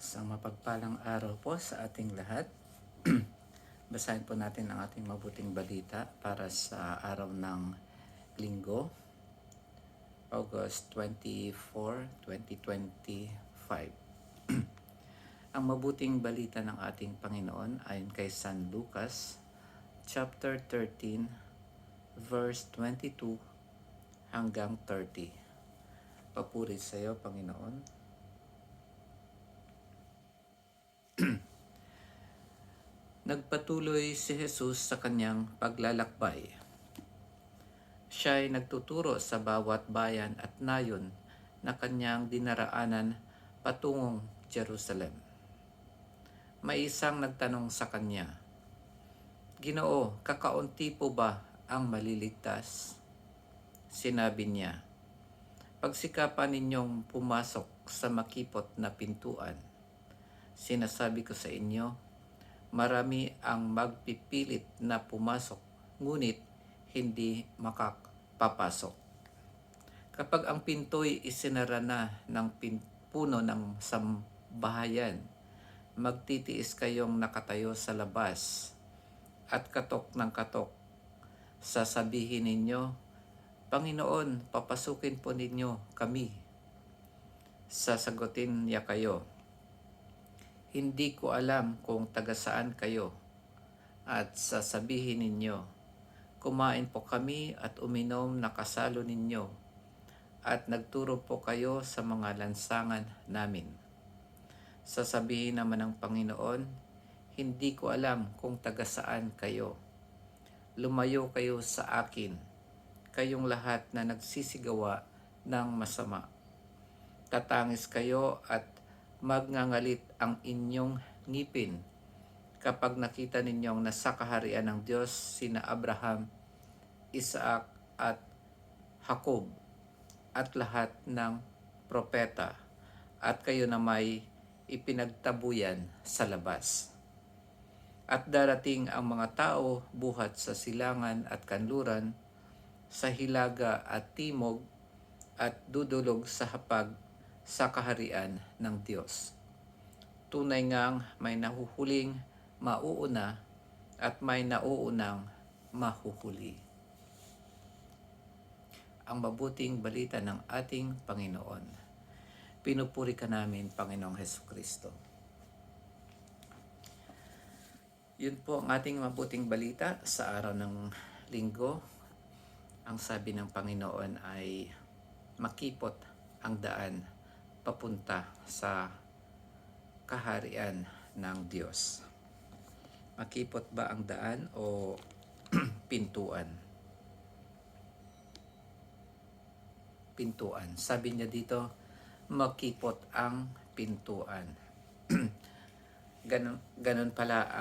Isang mapagpalang araw po sa ating lahat. Basahin po natin ang ating mabuting balita para sa araw ng Linggo, August 24, 2025. Ang mabuting balita ng ating Panginoon ayon kay San Lucas, chapter 13, verse 22 hanggang 30. Papuri sa iyo, Panginoon. Nagpatuloy si Jesus sa kanyang paglalakbay. Siya ay nagtuturo sa bawat bayan at nayon na kanyang dinaraanan patungong Jerusalem. May isang nagtanong sa kanya, "Ginoo, kakaunti po ba ang maliligtas?" Sinabi niya, "Pagsikapan ninyong pumasok sa makipot na pintuan. Sinasabi ko sa inyo, marami ang magpipilit na pumasok, ngunit hindi makapapasok. Kapag ang pinto'y isinara na ng puno ng sambahayan, magtitiis kayong nakatayo sa labas at katok ng katok. Sasabihin ninyo, 'Panginoon, papasukin po ninyo kami.' Sasagutin niya kayo, 'Hindi ko alam kung taga saan kayo.' At sasabihin ninyo, 'Kumain po kami at uminom na kasalo ninyo, at nagturo po kayo sa mga lansangan namin.' Sasabihin naman ng Panginoon, 'Hindi ko alam kung taga saan kayo. Lumayo kayo sa akin, kayong lahat na nagsisigawa ng masama.' Tatangis kayo at magngangalit ang inyong ngipin kapag nakita ninyong nasa kaharian ng Diyos sina Abraham, Isaac at Jacob at lahat ng propeta, at kayo na may ipinagtabuyan sa labas. At darating ang mga tao buhat sa silangan at kanluran, sa hilaga at timog, at dudulog sa hapag sa kaharian ng Diyos. Tunay ngang may nahuhuling mauuna at may nauunang mahuhuli." Ang mabuting balita ng ating Panginoon. Pinupuri ka namin, Panginoong Hesukristo. Yun po ang ating mabuting balita sa araw ng Linggo. Ang sabi ng Panginoon ay makipot ang daan papunta sa kaharian ng Diyos. Makipot ba ang daan o pintuan? Pintuan. Sabi niya dito, makipot ang pintuan. Ganun pala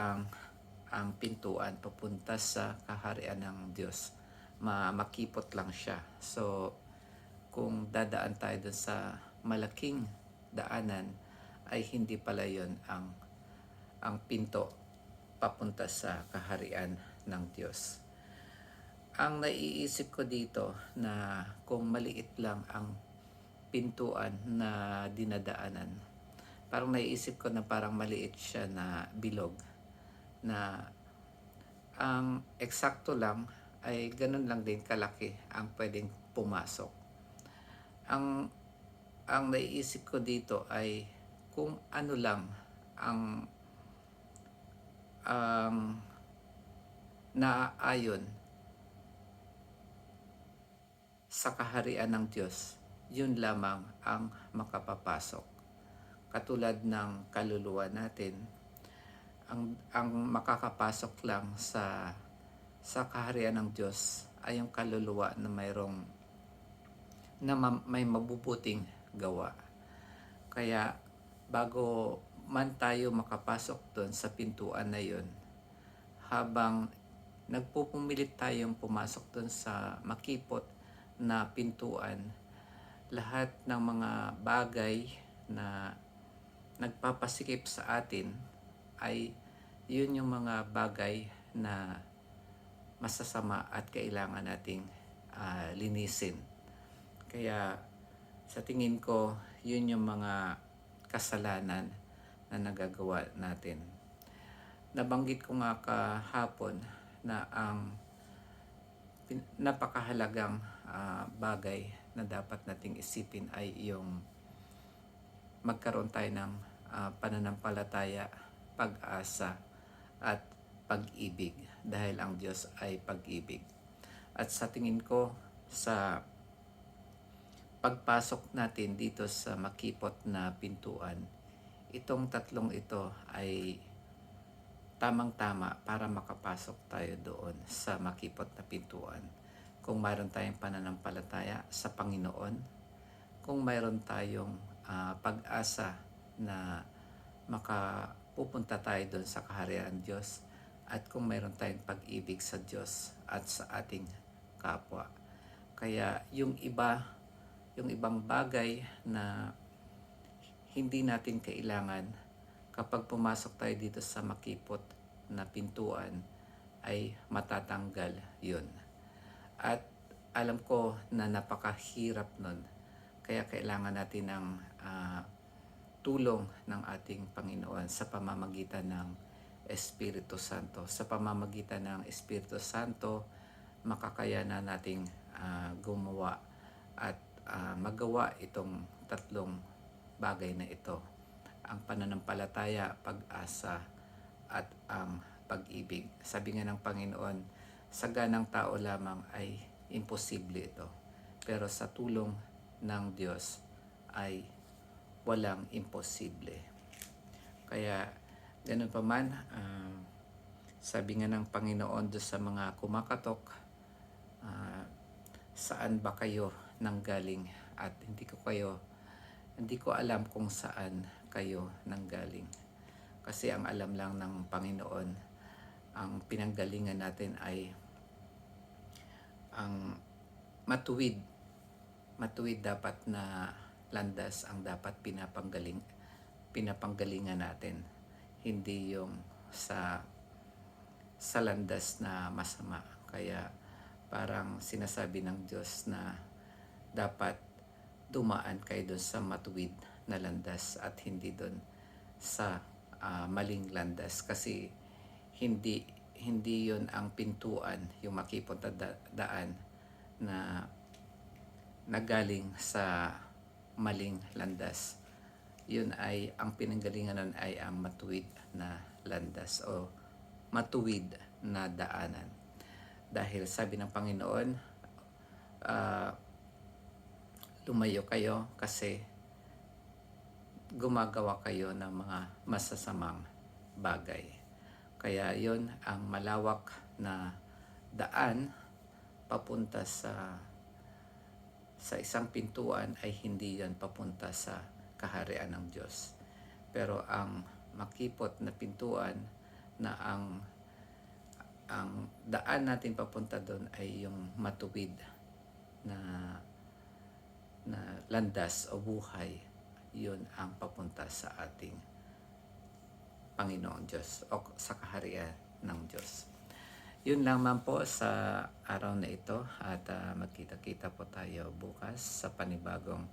ang pintuan papunta sa kaharian ng Diyos. Makipot lang siya. So, kung dadaan tayo dun sa malaking daanan, ay hindi pala yon ang pinto papunta sa kaharian ng Diyos. Ang naiisip ko dito na kung maliit lang ang pintuan na dinadaanan, parang naiisip ko na parang maliit siya na bilog, na ang eksakto lang ay ganun lang din kalaki ang pwedeng pumasok. Ang naiisip ko dito ay kung ano lang ang naaayon sa kaharian ng Diyos, yun lamang ang makapapasok. Katulad ng kaluluwa natin, ang makakapasok lang sa kaharian ng Diyos ay yung kaluluwa na may mabubuting gawa. Kaya bago man tayo makapasok doon sa pintuan na yun, habang nagpupumilit tayong pumasok doon sa makipot na pintuan, lahat ng mga bagay na nagpapasikip sa atin ay yun yung mga bagay na masasama at kailangan nating linisin. Kaya sa tingin ko, yun yung mga kasalanan na nagagawa natin. Nabanggit ko nga kahapon na ang napakahalagang bagay na dapat nating isipin ay yung magkaroon tayo ng pananampalataya, pag-asa at pag-ibig, dahil ang Diyos ay pag-ibig. At sa tingin ko, sa pagpasok natin dito sa makipot na pintuan, itong tatlong ito ay tamang-tama para makapasok tayo doon sa makipot na pintuan. Kung mayroon tayong pananampalataya sa Panginoon, kung mayroon tayong pag-asa na makapupunta tayo doon sa kaharian ng Diyos, at kung mayroon tayong pag-ibig sa Diyos at sa ating kapwa. Kaya yung ibang bagay na hindi natin kailangan kapag pumasok tayo dito sa makipot na pintuan ay matatanggal yun. At alam ko na napakahirap nun. Kaya kailangan natin ng tulong ng ating Panginoon sa pamamagitan ng Espiritu Santo. Sa pamamagitan ng Espiritu Santo, makakayanan nating gumawa at magawa itong tatlong bagay na ito. Ang pananampalataya, pag-asa, at ang pag-ibig. Sabi nga ng Panginoon, sa ganang tao lamang ay imposible ito. Pero sa tulong ng Diyos ay walang imposible. Kaya ganun pa man, sabi nga ng Panginoon doon sa mga kumakatok, saan ba kayo nanggaling? At hindi ko alam kung saan kayo nanggaling. Kasi ang alam lang ng Panginoon, ang pinanggalingan natin ay ang matuwid dapat na landas ang dapat pinapanggalingan natin, hindi yung sa landas na masama. Kaya parang sinasabi ng Diyos na dapat dumaan kayo doon sa matuwid na landas at hindi doon sa maling landas, kasi hindi yon ang pintuan, yung makipot na daan na nagaling sa maling landas. Yun ay ang pinanggalingan nun ay ang matuwid na landas o matuwid na daanan. Dahil sabi ng Panginoon, lumayo kayo kasi gumagawa kayo ng mga masasamang bagay. Kaya yon ang malawak na daan papunta sa isang pintuan ay hindi yan papunta sa kaharian ng Diyos. Pero ang makipot na pintuan na ang daan natin papunta doon ay yung matuwid na landas o buhay. Yun ang papunta sa ating Panginoon Diyos o sa kaharian ng Diyos. Yun lamang po sa araw na ito, at magkita-kita po tayo bukas sa panibagong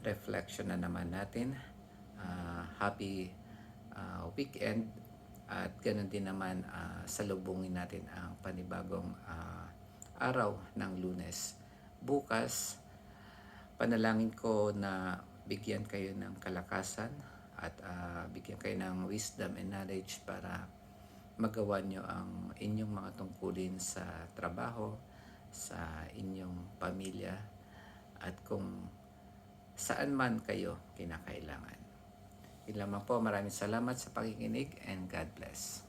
reflection na naman natin. Happy weekend, at ganoon din naman salubungin natin ang panibagong araw ng Lunes. Bukas, panalangin ko na bigyan kayo ng kalakasan at bigyan kayo ng wisdom and knowledge para magawa nyo ang inyong mga tungkulin sa trabaho, sa inyong pamilya, at kung saan man kayo kinakailangan. Yun lamang po, maraming salamat sa pakikinig and God bless.